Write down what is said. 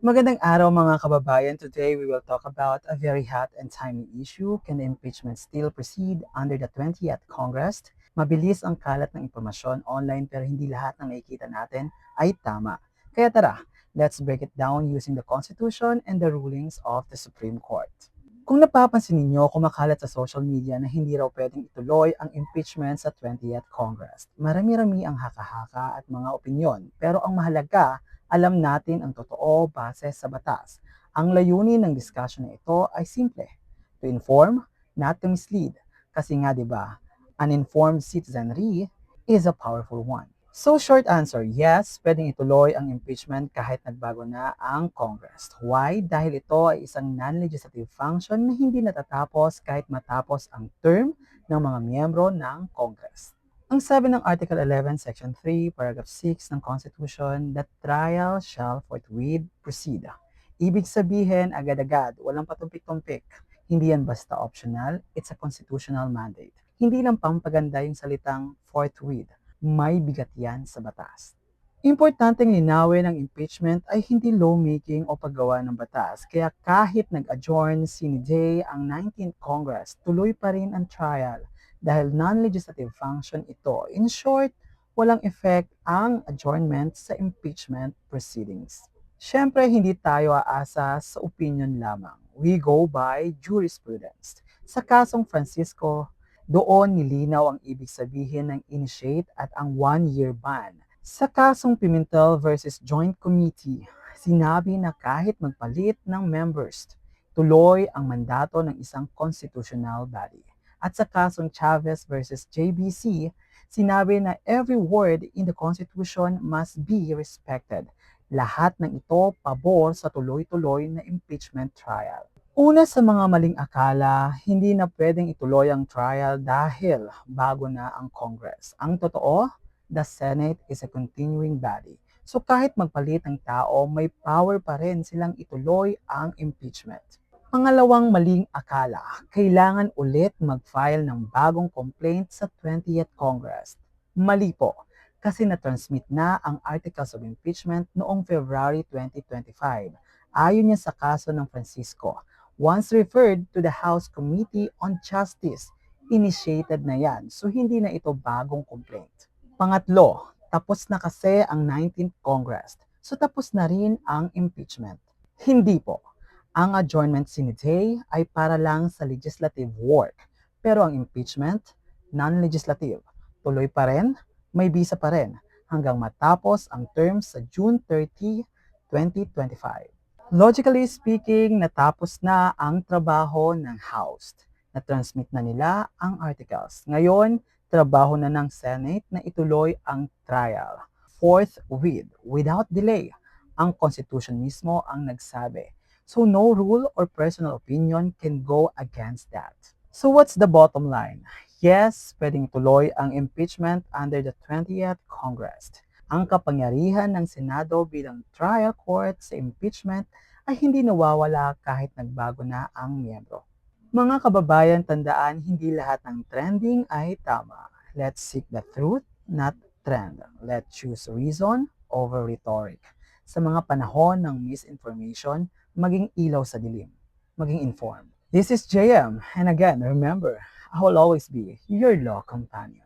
Magandang araw mga kababayan. Today we will talk about a very hot and timely issue. Can the impeachment still proceed under the 20th Congress? Mabilis ang kalat ng impormasyon online pero hindi lahat ng nakikita natin ay tama. Kaya tara, let's break it down using the Constitution and the rulings of the Supreme Court. Kung napapansin ninyo, kumakalat sa social media na hindi raw pwedeng ituloy ang impeachment sa 20th Congress. Marami-rami ang haka-haka at mga opinyon, pero ang mahalaga, alam natin ang totoo base sa batas. Ang layunin ng discussion na ito ay simple, to inform, not to mislead. Kasi nga 'di ba, uninformed citizenry is a powerful one. So short answer, yes, pwedeng ituloy ang impeachment kahit nagbago na ang Congress. Why? Dahil ito ay isang non-legislative function na hindi natatapos kahit matapos ang term ng mga miyembro ng Congress. Ang sabi ng Article 11, Section 3, Paragraph 6 ng Constitution, the trial shall forthwith proceed. Ibig sabihin, agad-agad, walang patumpik-tumpik. Hindi yan basta optional, it's a constitutional mandate. Hindi lang pampaganda yung salitang forthwith, may bigat yan sa batas. Importanteng linawin ng impeachment ay hindi lawmaking o paggawa ng batas, kaya kahit nag-adjourn sine ang 19th Congress, tuloy pa rin ang trial dahil non-legislative function ito. In short, walang effect ang adjournment sa impeachment proceedings. Siyempre, hindi tayo aasa sa opinion lamang. We go by jurisprudence. Sa kasong Francisco, doon nilinaw ang ibig sabihin ng initiate at ang one-year ban. Sa kasong Pimentel versus Joint Committee, sinabi na kahit magpalit ng members, tuloy ang mandato ng isang constitutional body. At sa kasong Chavez versus JBC, sinabi na every word in the Constitution must be respected. Lahat ng ito pabor sa tuloy-tuloy na impeachment trial. Una sa mga maling akala, hindi na pwedeng ituloy ang trial dahil bago na ang Congress. Ang totoo, the Senate is a continuing body. So kahit magpalit ang tao, may power pa rin silang ituloy ang impeachment. Pangalawang maling akala, kailangan ulit mag-file ng bagong complaint sa 20th Congress. Mali po, kasi na-transmit na ang Articles of Impeachment noong February 2025. Ayon niya sa kaso ng Francisco, once referred to the House Committee on Justice, initiated na yan. So hindi na ito bagong complaint. Pangatlo, tapos na kasi ang 19th Congress. So tapos na rin ang impeachment. Hindi po. Ang adjournment sine ay para lang sa legislative work. Pero ang impeachment, non-legislative. Tuloy pa rin, may bisa pa rin hanggang matapos ang term sa June 30, 2025. Logically speaking, natapos na ang trabaho ng House. Na-transmit na nila ang articles. Ngayon, trabaho na ng Senate na ituloy ang trial. Forthwith, without delay. Ang Constitution mismo ang nagsabi. So no rule or personal opinion can go against that. So what's the bottom line? Yes, pwedeng tuloy ang impeachment under the 20th Congress. Ang kapangyarihan ng Senado bilang trial court sa impeachment ay hindi nawawala kahit nagbago na ang miyembro. Mga kababayan, tandaan, hindi lahat ng trending ay tama. Let's seek the truth, not trend. Let's choose reason over rhetoric. Sa mga panahon ng misinformation, maging ilaw sa dilim. Maging informed. This is JM, and again, remember, I will always be your law companion.